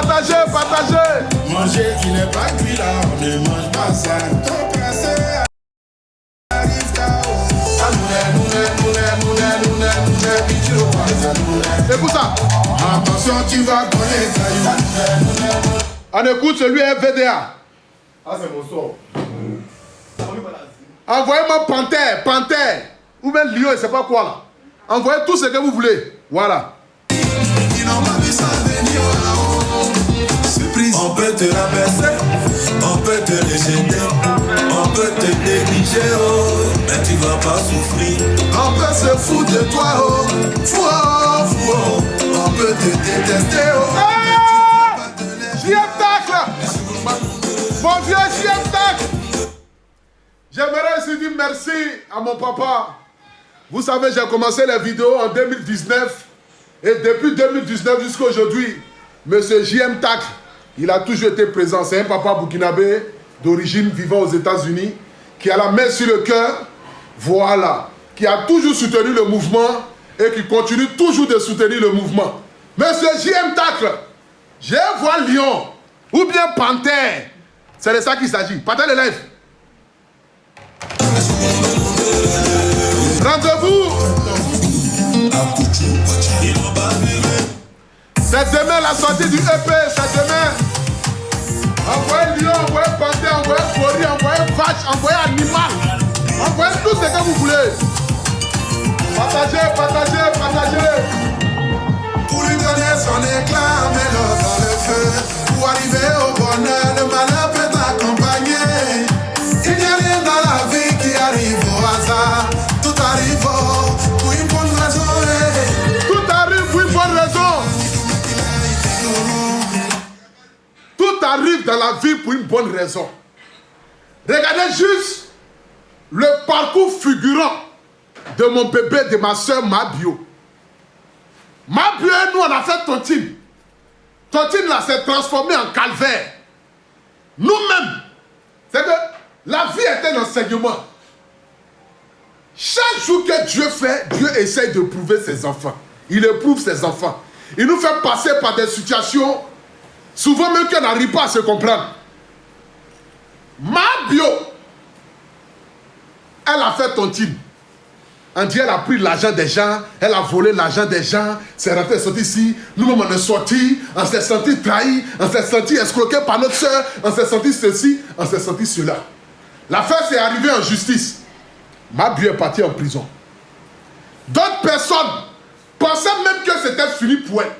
partagez, partagez. Manger qui n'est pas cuit là, on ne mange pas ça. Trop pressé, arrive KO. Écoute ça. Attention, tu vas connaître. On écoute celui FVDA. Ah, c'est mon sort. Envoyez-moi panthère, ou même lion, je sais pas quoi là. Envoyez tout ce que vous voulez. Voilà. Ils n'ont pas vu ça venir là-haut. Surprise. On peut te rabaisser, on peut te rejeter, on peut te négliger, oh, mais tu vas pas souffrir. On peut se foutre de toi, oh, fou, oh, fou, oh. On peut te détester, oh. JM Tacle. Mon vieux JM Tacle. J'aimerais aussi dire merci à mon papa. Vous savez, j'ai commencé les vidéos en 2019. Et depuis 2019 jusqu'à aujourd'hui, M. JM Tacle, il a toujours été présent. C'est un papa burkinabé d'origine vivant aux États-Unis qui a la main sur le cœur, voilà, qui a toujours soutenu le mouvement et qui continue toujours de soutenir le mouvement. M. JM Tacle, je vois lion ou bien panthère. C'est de ça qu'il s'agit. Partez le live. Rendez-vous. C'est demain la sortie du EP, c'est demain. Envoyez lion, envoyez panthère, envoyez gorille, envoyez vache, envoyez animal. Envoyez tout ce que vous voulez. Partagez, partagez, partagez. Pour lui donner son éclat, mets-le dans le feu. Pour arriver au bonheur, le malheur peut t'accompagner. Il n'y a rien dans la vie qui arrive au hasard. Tout arrive pour une bonne raison. Tout arrive pour une bonne raison. Tout arrive dans la vie pour une bonne raison. Regardez juste le parcours figurant de mon bébé, de ma soeur Mabio. Mabio et nous, on a fait tontine. Tontine là s'est transformée en calvaire. Nous-mêmes, c'est que la vie est un enseignement. Chaque jour que Dieu fait, Dieu essaye de prouver ses enfants. Il éprouve ses enfants. Il nous fait passer par des situations, souvent même qu'on n'arrive pas à se comprendre. Mabio, elle a fait tontine. On dit elle a pris l'argent des gens, elle a volé l'argent des gens, c'est rentré, sorti ici, nous-mêmes on est sortis, on s'est senti trahi, on s'est senti escroqué par notre soeur, on s'est senti ceci, on s'est senti cela. L'affaire s'est arrivée en justice. Mabio est parti en prison. D'autres personnes pensaient même que c'était fini pour elle.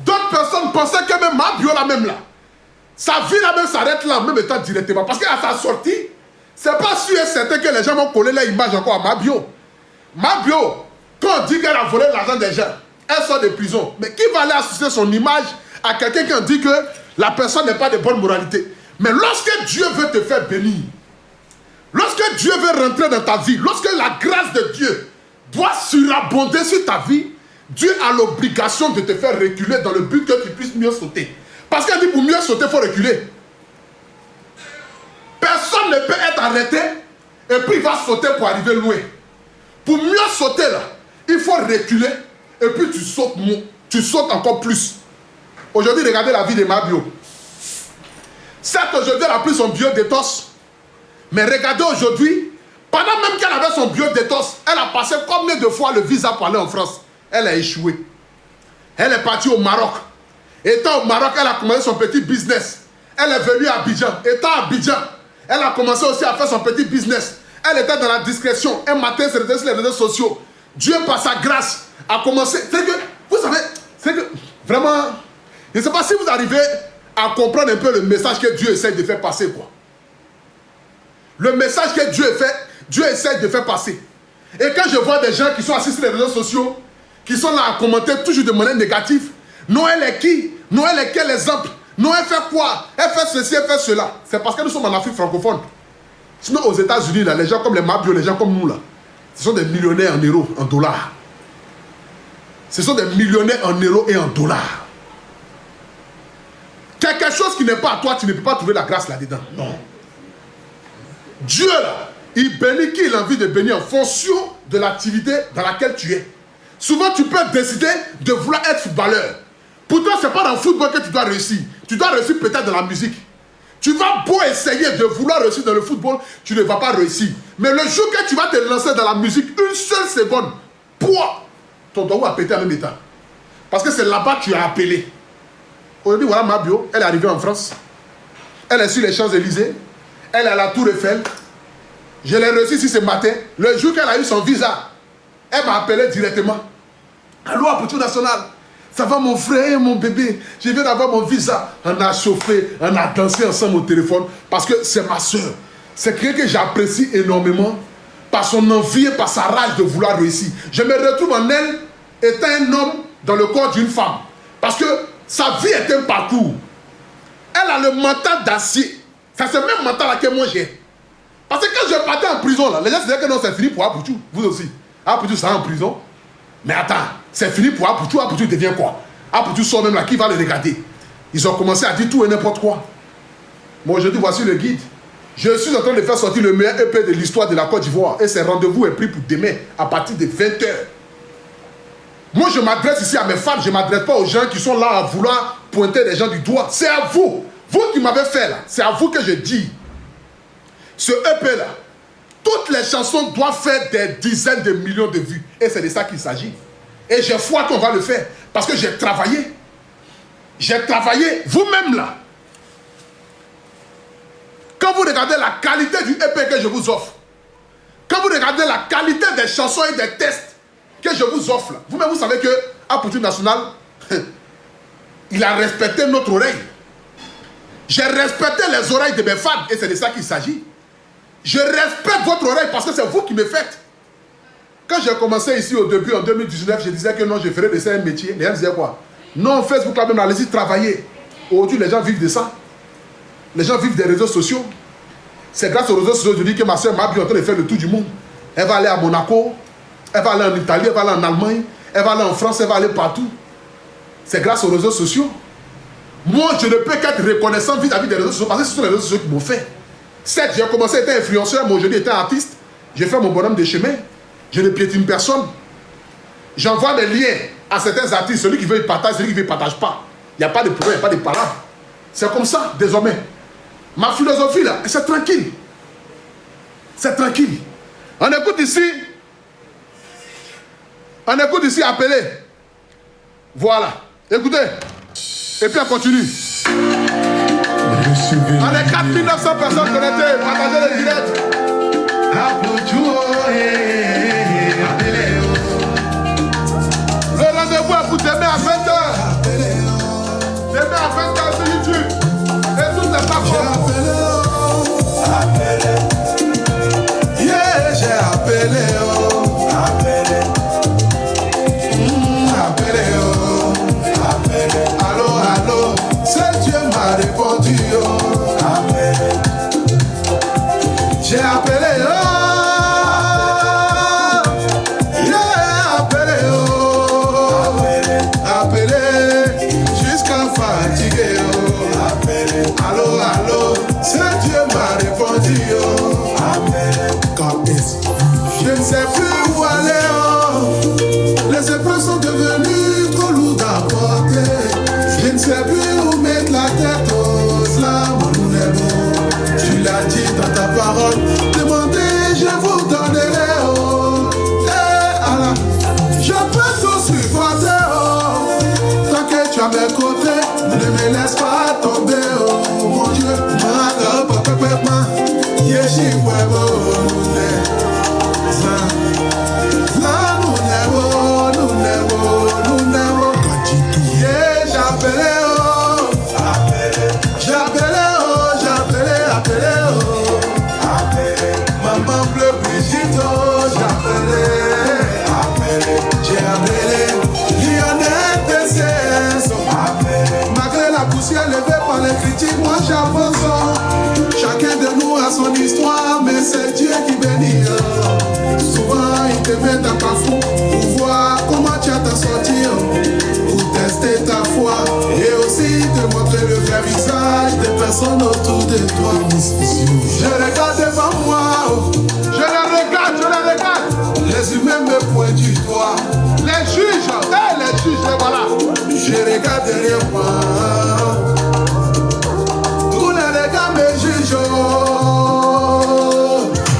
D'autres personnes pensaient que même Mabio là même là, sa vie là même s'arrête là en même temps directement. Parce qu'à sa sortie, c'est pas sûr et certain que les gens vont coller leur image encore à Mabio. Mabio, quand on dit qu'elle a volé l'argent des gens, elle sort de prison. Mais qui va aller associer son image à quelqu'un qui dit que la personne n'est pas de bonne moralité? Mais lorsque Dieu veut te faire bénir, lorsque Dieu veut rentrer dans ta vie, lorsque la grâce de Dieu doit surabonder sur ta vie, Dieu a l'obligation de te faire reculer dans le but que tu puisses mieux sauter. Parce qu'elle dit pour mieux sauter, il faut reculer. Personne ne peut être arrêté et puis il va sauter pour arriver loin. Pour mieux sauter là, il faut reculer et puis tu sautes encore plus. Aujourd'hui, regardez la vie de Mabio. Certes, aujourd'hui, elle a pris son biodétox. Mais regardez aujourd'hui, pendant même qu'elle avait son biodétox, elle a passé combien de fois le visa pour aller en France? Elle a échoué. Elle est partie au Maroc. Étant au Maroc, elle a commencé son petit business. Elle est venue à Abidjan. Étant à Abidjan, elle a commencé aussi à faire son petit business. Elle était dans la discrétion. Un matin, elle était sur les réseaux sociaux. Dieu, par sa grâce, a commencé. C'est que, vous savez, c'est que, vraiment, je ne sais pas si vous arrivez à comprendre un peu le message que Dieu essaie de faire passer, quoi. Le message que Dieu essaie de faire passer. Et quand je vois des gens qui sont assis sur les réseaux sociaux, qui sont là à commenter toujours de manière négative, Noël est qui? Noël est quel exemple? Noël fait quoi? Elle fait ceci, elle fait cela. C'est parce que nous sommes en Afrique francophone. Sinon, aux États-Unis, les gens comme les Mabio, les gens comme nous, là, ce sont des millionnaires en euros, en dollars. Ce sont des millionnaires en euros et en dollars. Quelque chose qui n'est pas à toi, tu ne peux pas trouver la grâce là-dedans. Non. Dieu, là, il bénit qui il a envie de bénir en fonction de l'activité dans laquelle tu es. Souvent, tu peux décider de vouloir être footballeur. Pour toi, ce n'est pas dans le football que tu dois réussir. Tu dois réussir peut-être dans la musique. Tu vas beau essayer de vouloir réussir dans le football, tu ne vas pas réussir. Mais le jour que tu vas te lancer dans la musique, une seule seconde, pouah, ton doigt va péter en même état. Parce que c'est là-bas que tu as appelé. Aujourd'hui, voilà ma bio, elle est arrivée en France. Elle est sur les Champs-Élysées. Elle est à la Tour Eiffel. Je l'ai reçue ici ce matin. Le jour qu'elle a eu son visa, elle m'a appelé directement. Allô, Apoutou National. Ça va mon frère, mon bébé. Je viens d'avoir mon visa. On a chauffé, on a dansé ensemble au téléphone. Parce que c'est ma soeur. C'est quelqu'un que j'apprécie énormément. Par son envie et par sa rage de vouloir réussir. Je me retrouve en elle étant un homme dans le corps d'une femme. Parce que sa vie est un parcours. Elle a le mental d'acier. C'est ce même mental que moi j'ai. Parce que quand je partais en prison, là, les gens se disaient que non, c'est fini pour Apoutou. Vous aussi. Apoutou, ça en prison. Mais attends, c'est fini pour Apoutou. Apoutou devient quoi? Apoutou sort même là, qui va le regarder? Ils ont commencé à dire tout et n'importe quoi. Moi, aujourd'hui, voici le guide. Je suis en train de faire sortir le meilleur EP de l'histoire de la Côte d'Ivoire. Et ce rendez-vous est pris pour demain, à partir de 20h. Moi, je m'adresse ici à mes fans. Je ne m'adresse pas aux gens qui sont là à vouloir pointer les gens du doigt. C'est à vous. Vous qui m'avez fait là. C'est à vous que je dis. Ce EP là, toutes les chansons doivent faire des dizaines de millions de vues. Et c'est de ça qu'il s'agit. Et j'ai foi qu'on va le faire. Parce que j'ai travaillé. J'ai travaillé vous-même là. Quand vous regardez la qualité du EP que je vous offre, quand vous regardez la qualité des chansons et des tests que je vous offre, vous-même vous savez que Apoutou National, il a respecté notre oreille. J'ai respecté les oreilles de mes fans et c'est de ça qu'il s'agit. Je respecte votre oreille parce que c'est vous qui me faites. Quand j'ai commencé ici au début, en 2019, je disais que non, je ferais de ça un métier. Les gens disaient quoi? Non, Facebook là même, allez-y travailler. Aujourd'hui, les gens vivent de ça. Les gens vivent des réseaux sociaux. C'est grâce aux réseaux sociaux aujourd'hui que ma soeur Mabi est en train de faire le tour du monde. Elle va aller à Monaco, elle va aller en Italie, elle va aller en Allemagne, elle va aller en France, elle va aller partout. C'est grâce aux réseaux sociaux. Moi, je ne peux qu'être reconnaissant vis-à-vis des réseaux sociaux parce que ce sont les réseaux sociaux qui m'ont fait. Certes, j'ai commencé à être influenceur, mais aujourd'hui, étant artiste, j'ai fait mon bonhomme de chemin. Je ne piétine personne. J'envoie des liens à certains artistes. Celui qui veut, il partage, celui qui veut, il ne partage pas. Il n'y a pas de problème, il n'y a pas de parade. C'est comme ça, désormais. Ma philosophie, là, c'est tranquille. C'est tranquille. On écoute ici. On écoute ici, appelé. Voilà. Écoutez. Et puis on continue. On est 4900 personnes connectées. Partagez le direct. Le rendez-vous est pour demain à 20h. Demain à 20h sur YouTube. Et toutes les plateformes. Yeah, j'ai appelé. Allô, c'est Dieu m'a répondu. J'ai appelé. Allô, c'est Dieu m'a répondu. Je ne sais plus où aller. Les épreuves sont devenues trop lourdes à porter. Je ne sais plus où mettre la tête aux larmes. Tu l'as dit dans ta parole. Demandez, je vous donnerai. Allah, je peux tout supporter. Tant que tu as mes côtés, ne me laisse pas tomber. Mon Dieu, maman bleu Brigitte, j'ai appelé Lionel Tessès. Malgré la poussière levée par les critiques, moi j'avance. Chacun de nous a son histoire, mais c'est Dieu qui bénit. Souvent il te met à ta fou pour voir comment tu as t'en sortir, pour tester ta foi et aussi te montrer le vrai visage des personnes autour de toi. Je regarde devant moi, Je les regarde. les humains me pointent du doigt. Les juges, les voilà. Je regarde cas derrière moi. Tous les gars me jugent.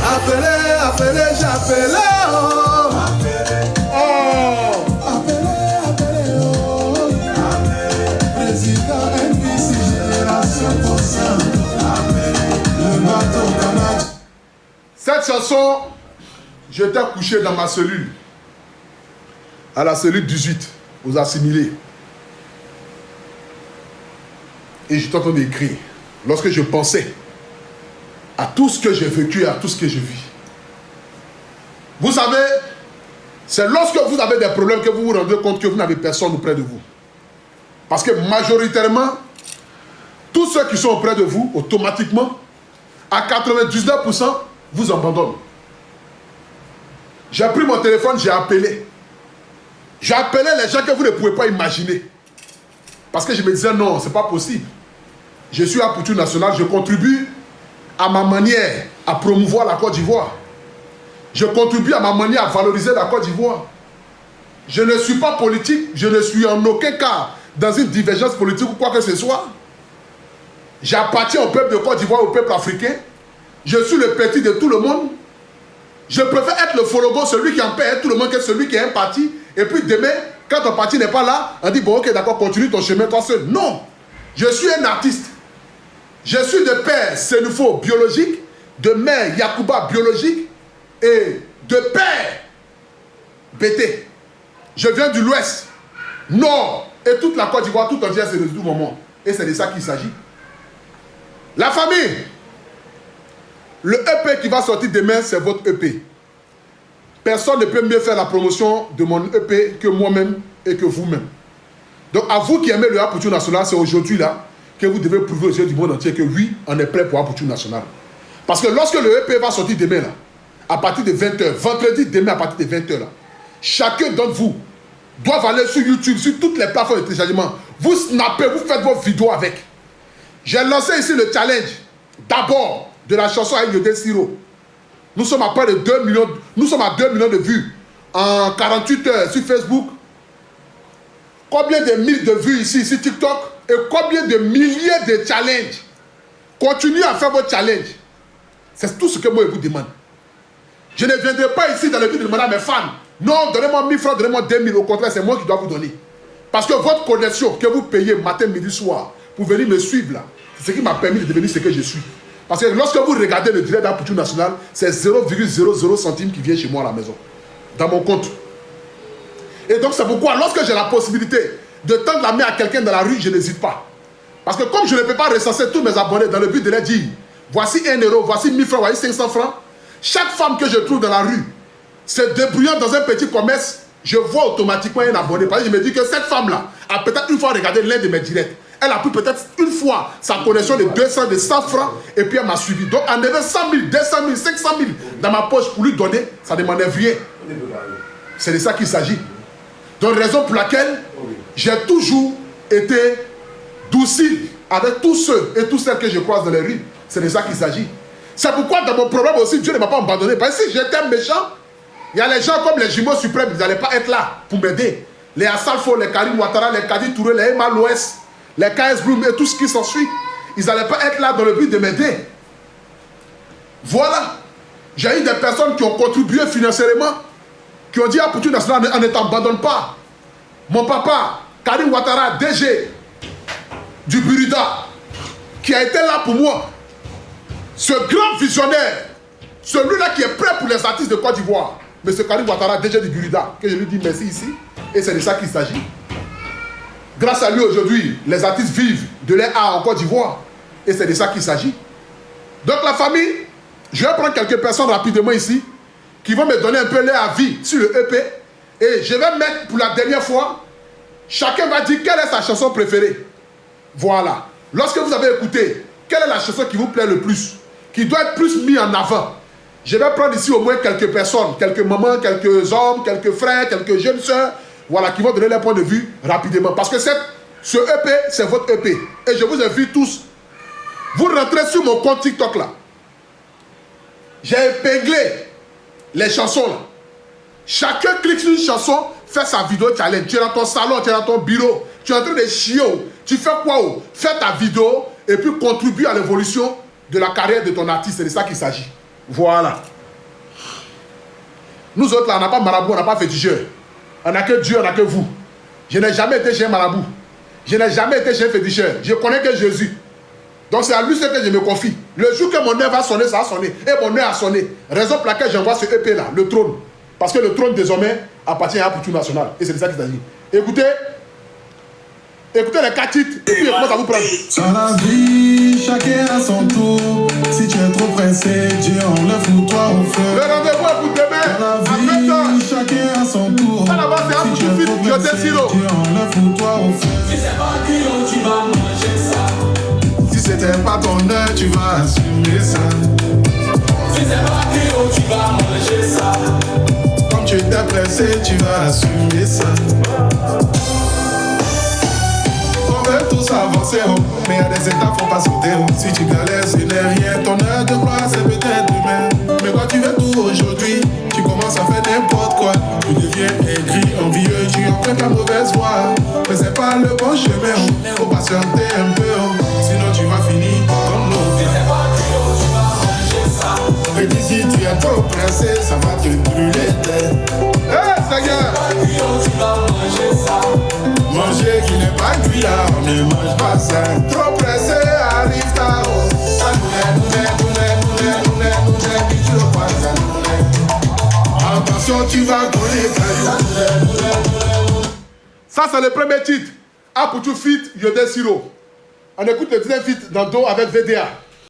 Appelez, j'appelle. Président NPC Génération Conscient. Le bateau Canada. Cette chanson, j'étais couché dans ma cellule. À la cellule 18, aux assimilés. Et j'étais en train d'écrire. Lorsque je pensais à tout ce que j'ai vécu, à tout ce que je vis. Vous savez, c'est lorsque vous avez des problèmes que vous vous rendez compte que vous n'avez personne auprès de vous. Parce que majoritairement, tous ceux qui sont auprès de vous, automatiquement, à 99%, vous abandonnent. J'ai pris mon téléphone, j'ai appelé. J'ai appelé les gens que vous ne pouvez pas imaginer. Parce que je me disais non, c'est pas possible. Je suis à Poutou National, je contribue à ma manière à promouvoir la Côte d'Ivoire. Je contribue à ma manière à valoriser la Côte d'Ivoire. Je ne suis pas politique, je ne suis en aucun cas dans une divergence politique ou quoi que ce soit. J'appartiens au peuple de Côte d'Ivoire, au peuple africain. Je suis le petit de tout le monde. Je préfère être le fologo, celui qui en paie tout le monde, que celui qui a un parti. Et puis demain, quand ton parti n'est pas là, on dit bon ok d'accord, continue ton chemin toi seul. Non, je suis un artiste. Je suis de père Senufo biologique, de mère Yacouba biologique et de père BT. Je viens du l'Ouest, Nord et toute la Côte d'Ivoire, tout entière, c'est le tout moment. Et c'est de ça qu'il s'agit. La famille, le EP qui va sortir demain, c'est votre EP. Personne ne peut mieux faire la promotion de mon EP que moi-même et que vous-même. Donc à vous qui aimez le Poutou National, c'est aujourd'hui là que vous devez prouver aux yeux du monde entier que oui, on est prêt pour Poutou National. Parce que lorsque le EP va sortir demain là, à partir de 20h, vendredi demain à partir de 20h là, chacun d'entre vous doit aller sur YouTube, sur toutes les plateformes de téléchargement. Vous snappez, vous faites vos vidéos avec. J'ai lancé ici le challenge d'abord de la chanson avec Yodé Siro. Nous sommes à près de 2 millions, nous sommes à 2 millions de vues en 48 heures sur Facebook. Combien de mille de vues ici sur TikTok et combien de milliers de challenges. Continuez à faire votre challenge. C'est tout ce que moi je vous demande. Je ne viendrai pas ici dans le but de demander à mes fans. Non, donnez-moi 1000 francs, donnez-moi 2000. Au contraire, c'est moi qui dois vous donner. Parce que votre connexion que vous payez matin, midi, soir pour venir me suivre là, c'est ce qui m'a permis de devenir ce que je suis. Parce que lorsque vous regardez le direct d'Poutou National, c'est 0,00 centimes qui vient chez moi à la maison, dans mon compte. Et donc c'est pourquoi lorsque j'ai la possibilité de tendre la main à quelqu'un dans la rue, je n'hésite pas. Parce que comme je ne peux pas recenser tous mes abonnés dans le but de leur dire, voici 1 euro, voici 1000 francs, voici 500 francs, chaque femme que je trouve dans la rue, se débrouillant dans un petit commerce, je vois automatiquement un abonné. Parce que je me dis que cette femme-là a peut-être une fois regardé l'un de mes directs. Elle a pris peut-être une fois sa connexion de 200, de 100 francs, et puis elle m'a suivi. Donc en avait 100 000, 200 000, 500 000 dans ma poche pour lui donner, ça ne demandait rien. C'est de ça qu'il s'agit. Donc raison pour laquelle j'ai toujours été docile avec tous ceux et toutes celles que je croise dans les rues. C'est de ça qu'il s'agit. C'est pourquoi dans mon problème aussi, Dieu ne m'a pas abandonné. Parce que si j'étais méchant, il y a les gens comme les jumeaux suprêmes, ils n'allaient pas être là pour m'aider. Les Assalfo, les Karim Ouattara, les Kadi Touré, les Emma Loès, les KS Bloom et tout ce qui s'ensuit. Ils n'allaient pas être là dans le but de m'aider. Voilà. J'ai eu des personnes qui ont contribué financièrement, qui ont dit à Poutou National, on ne t'abandonne pas. Mon papa, Karim Ouattara, DG du Burida, qui a été là pour moi. Ce grand visionnaire, celui-là qui est prêt pour les artistes de Côte d'Ivoire, M. Karim Ouattara, DG du Burida, que je lui dis merci ici, et c'est de ça qu'il s'agit. Grâce à lui aujourd'hui, les artistes vivent de leur art en Côte d'Ivoire, et c'est de ça qu'il s'agit. Donc la famille, je vais prendre quelques personnes rapidement ici, qui vont me donner un peu leur avis sur le EP, et je vais mettre pour la dernière fois, chacun va dire quelle est sa chanson préférée. Voilà. Lorsque vous avez écouté, quelle est la chanson qui vous plaît le plus, qui doit être plus mise en avant. Je vais prendre ici au moins quelques personnes, quelques mamans, quelques hommes, quelques frères, quelques jeunes sœurs, voilà, qui vont donner leur point de vue rapidement. Parce que ce EP, c'est votre EP. Et je vous invite tous, vous rentrez sur mon compte TikTok là. J'ai épinglé les chansons là. Chacun clique sur une chanson, fait sa vidéo challenge. Tu es dans ton salon, tu es dans ton bureau, tu es en train de chier. Tu fais quoi? Fais ta vidéo et puis contribue à l'évolution de la carrière de ton artiste. C'est de ça qu'il s'agit. Voilà. Nous autres là, on n'a pas marabout, on n'a pas féticheur. On n'a que Dieu, on n'a que vous. Je n'ai jamais été chez un marabout. Je n'ai jamais été chez un féticheur. Je connais que Jésus. Donc c'est à lui seul que je me confie. Le jour que mon heure va sonner, ça a sonné. Et mon heure a sonné. Raison pour laquelle j'envoie ce EP là, le trône. Parce que le trône désormais appartient à Apoutou National. Et c'est de ça qu'il s'agit. Écoutez les 4 titres. Et puis comment ça vous prend. Dans la vie, chacun a son tour. Si tu es trop pressé, Dieu enlève toi au feu. Le rendez-vous est pour demain. Dans la vie, chacun a son tour. Ça là-bas, c'est Si tu Apoutou es trop Fit, pressé, Dieu enlève toi au feu. Tu sais pas qui tu vas manger ça. Si c'était pas ton heure, tu vas assumer ça. Tu sais pas qui tu vas manger ça. Comme tu t'es pressé, tu vas assumer ça. On veut tous avancer, oh, mais y a des étapes, faut pas sauter. Oh. Si tu galères, ce n'est rien. Ton heure de gloire, c'est peut-être demain. Mais quand tu veux tout aujourd'hui, tu commences à faire n'importe quoi. Tu deviens aigri, envieux, tu empruntes la mauvaise voie. Mais c'est pas le bon chemin, oh. Faut patienter un peu, oh. Sinon tu vas finir comme l'autre. Tu sais pas qui tu vas manger ça. Et d'ici tu es trop pressé, ça va te brûler tête. Hey, Seigneur! Tu vas manger ça. Manger qui n'est pas cuit là, on ne mange pas ça. Trop pressé, arrive tard. Attention, tu vas connaître. Ça, c'est le premier titre. Apoutou Fit, Yodel Siro. On écoute le deuxième feat dans Do avec VDA.